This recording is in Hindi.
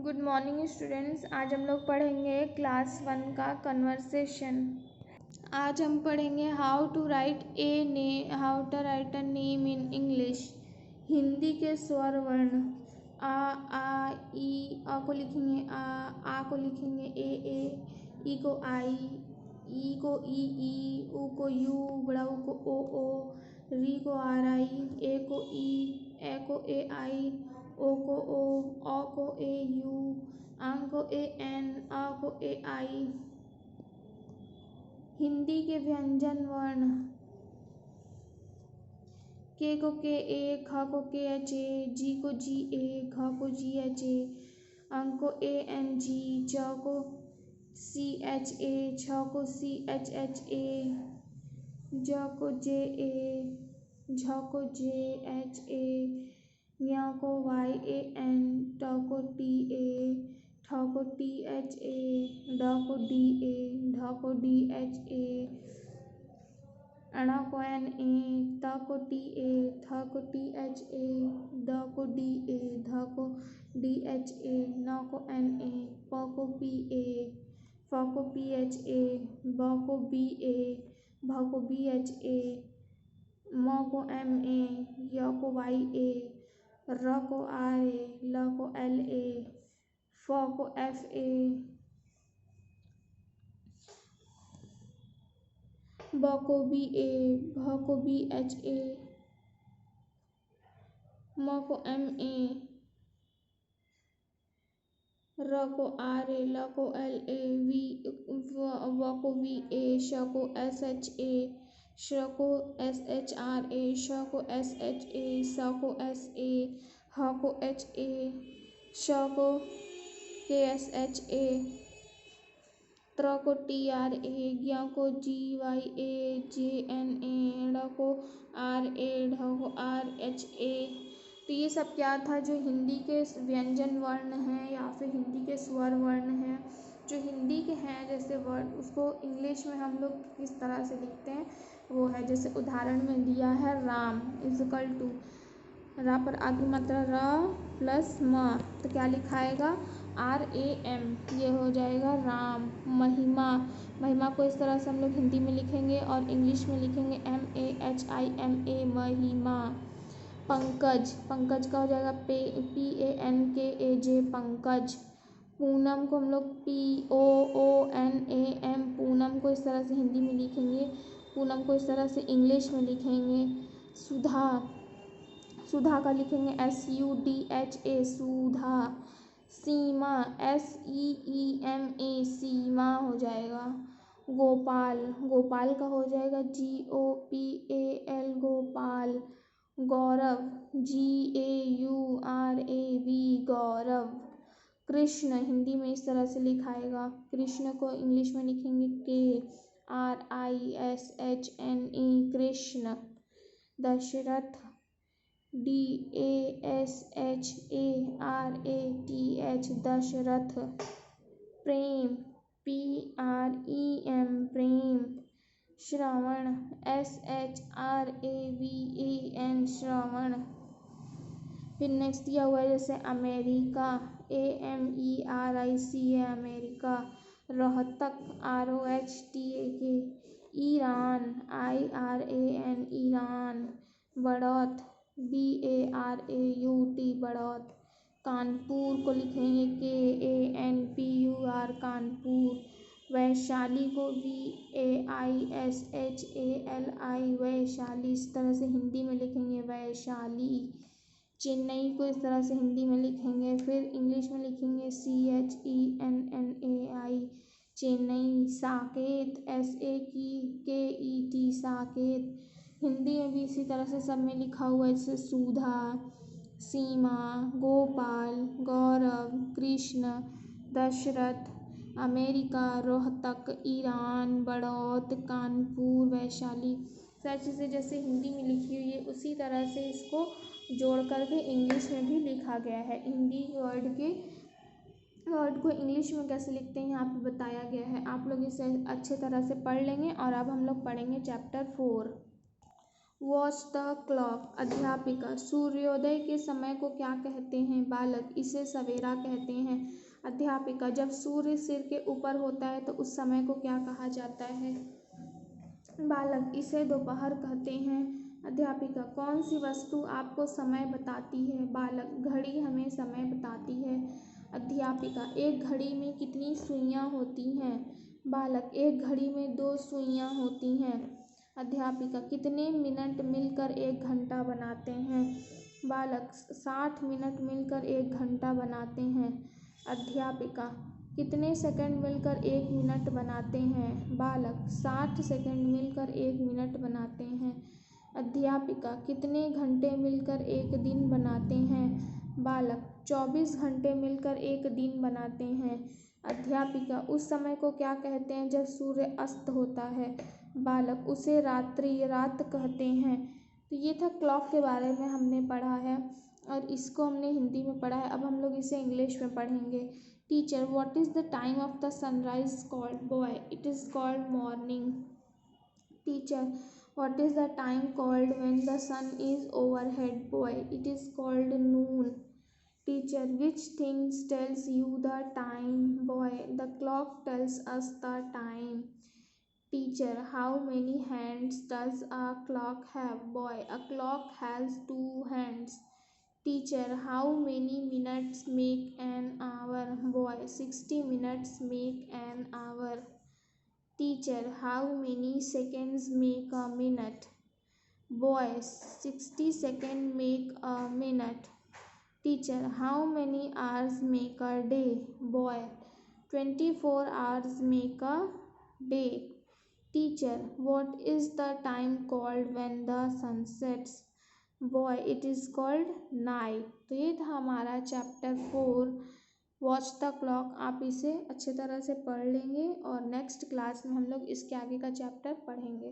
Good morning students. आज हम लोग पढ़ेंगे क्लास 1 का कन्वर्सेशन। आज हम पढ़ेंगे how to write a name in English. Hindi के स्वर वर्ण आ ई। अ को लिखेंगे आ को लिखेंगे ए, ई को आई, ई को ई, ऊ को यू, बड़ा ऊ को ओ, री को आर आई, ए को ई, ए को ए आई, ओ को ओ, अ को ए यू, आंग को ए एन, अ को ए आई। हिंदी के व्यंजन वर्ण के को के ए, ख को के एच ए, जी को जी ए, घ को जी एच ए, अंग को ए एन जी, च को सी एच ए, छ को सी एच एच ए, ज को जे ए, झ को जे एच ए, य को वाई ए एन, ट को टी ए, ठ को टी एच ए, ड को डी ए, ढ को डी एच ए, अण को एन ए, त को टी ए, थ को टी एच ए, द को डी ए, ध को डी एच ए, न को एन ए, प को पी ए, फ को पी एच ए, ब को बी ए, भ को बी एच ए, म को एम ए, य को वाई ए, र को आर ए, ल को एल ए, फ को एफ ए, ब को बी ए, भ को बी एच ए, म को एम ए, र को आर ए, ल को एल ए, व को वी ए, श को एस एच ए, श को एस एच आर ए, श को एस एच ए, स को एस ए, ह को एच ए, श को के एस एच ए, त्र को टी आर ए, ज्ञ को जी Y A, J N A, ड़ को आर ए, ढ को आर एच ए। तो ये सब क्या था, जो हिंदी के व्यंजन वर्ण हैं या फिर हिंदी के स्वर वर्ण हैं। जो हिंदी के हैं जैसे वर्ड, उसको इंग्लिश में हम लोग किस तरह से लिखते हैं वो है, जैसे उदाहरण में दिया है राम इजकल टू, रा पर आगे मात्रा र प्लस म, तो क्या लिखाएगा RAM, ये हो जाएगा राम। महिमा, महिमा को इस तरह से हम लोग हिंदी में लिखेंगे और इंग्लिश में लिखेंगे MAHIMA, महिमा। पंकज, पंकज का हो जाएगा PANKAJ, पंकज। पूनम को हम लोग POONAM, पूनम को इस तरह से हिंदी में लिखेंगे, पूनम को इस तरह से इंग्लिश में लिखेंगे। सुधा, सुधा का लिखेंगे SUDHA, सुधा। सीमा SEEMA, सीमा हो जाएगा। गोपाल, गोपाल का हो जाएगा GOPAL, गोपाल। गौरव GAURAV, गौरव। कृष्ण हिंदी में इस तरह से लिखाएगा, कृष्ण को इंग्लिश में लिखेंगे KRISHNE, कृष्ण। दशरथ DASHARATH, दशरथ। प्रेम PREM, प्रेम। श्रवण SHRAVAN, श्रवण। फिर नेक्स्ट दिया हुआ है जैसे America AMERICA, America. Rohtak ROHTAK, Iran IRAN, Iran. Baraut BARAUT, Baraut. Kanpur को लिखेंगे KANPUR, कानपुर। वैशाली को VAISHALI, वैशाली, इस तरह से हिंदी में लिखेंगे वैशाली। चेन्नई को इस तरह से हिंदी में लिखेंगे, फिर इंग्लिश में लिखेंगे CHENNAI, चेन्नई। साकेत SAKET, साकेत। हिंदी में भी इसी तरह से सब में लिखा हुआ है, जैसे सुधा, सीमा, गोपाल, गौरव, कृष्ण, दशरथ, अमेरिका, रोहतक, ईरान, बढ़ौत, कानपुर, वैशाली। सारी चीज़ें जैसे हिंदी में लिखी हुई है उसी तरह से इसको जोड़ करके इंग्लिश में भी लिखा गया है। हिंदी वर्ड को इंग्लिश में कैसे लिखते हैं यहाँ पे बताया गया है। आप लोग इसे अच्छे तरह से पढ़ लेंगे। और अब हम लोग पढ़ेंगे चैप्टर 4। Watch the clock. अध्यापिका, सूर्योदय के समय को क्या कहते हैं? बालक, इसे सवेरा कहते हैं। अध्यापिका, जब सूर्य सिर के ऊपर होता है तो उस समय को क्या कहा जाता है? बालक, इसे दोपहर कहते हैं। अध्यापिका, कौन सी वस्तु आपको समय बताती है? बालक, घड़ी हमें समय बताती है। अध्यापिका, एक घड़ी में कितनी सुइयां होती हैं? बालक, एक घड़ी में 2 सुइयां होती हैं। अध्यापिका, कितने मिनट मिलकर 1 घंटा बनाते हैं? बालक, 60 मिनट मिलकर 1 घंटा बनाते हैं। अध्यापिका, कितने सेकंड मिलकर 1 मिनट बनाते हैं? बालक, 60 सेकंड मिलकर 1 मिनट बनाते हैं। अध्यापिका, कितने घंटे मिलकर 1 दिन बनाते हैं? बालक, 24 घंटे मिलकर 1 दिन बनाते हैं। अध्यापिका, उस समय को क्या कहते हैं जब सूर्य अस्त होता है? बालक, उसे रात कहते हैं। तो ये था क्लॉक के बारे में हमने पढ़ा है और इसको हमने हिंदी में पढ़ा है। अब हम लोग इसे इंग्लिश में पढ़ेंगे। Teacher, what is the time of the sunrise called? Boy, it is called morning. Teacher, what is the time called when the sun is overhead? Boy, it is called noon. Teacher, which things tells you the time? Boy, the clock tells us the time. Teacher, how many hands does a clock have? Boy, a clock has 2 hands. Teacher, how many minutes make an hour? Boy, 60 minutes make an hour. Teacher, how many seconds make a minute? Boy, 60 seconds make a minute. Teacher, how many hours make a day? Boy, 24 hours make a day. Teacher, what is the time called when the sun sets? Boy, it is called night. तो ये था हमारा चैप्टर 4 वॉच द क्लॉक। आप इसे अच्छे तरह से पढ़ लेंगे और नेक्स्ट क्लास में हम लोग इसके आगे का चैप्टर पढ़ेंगे।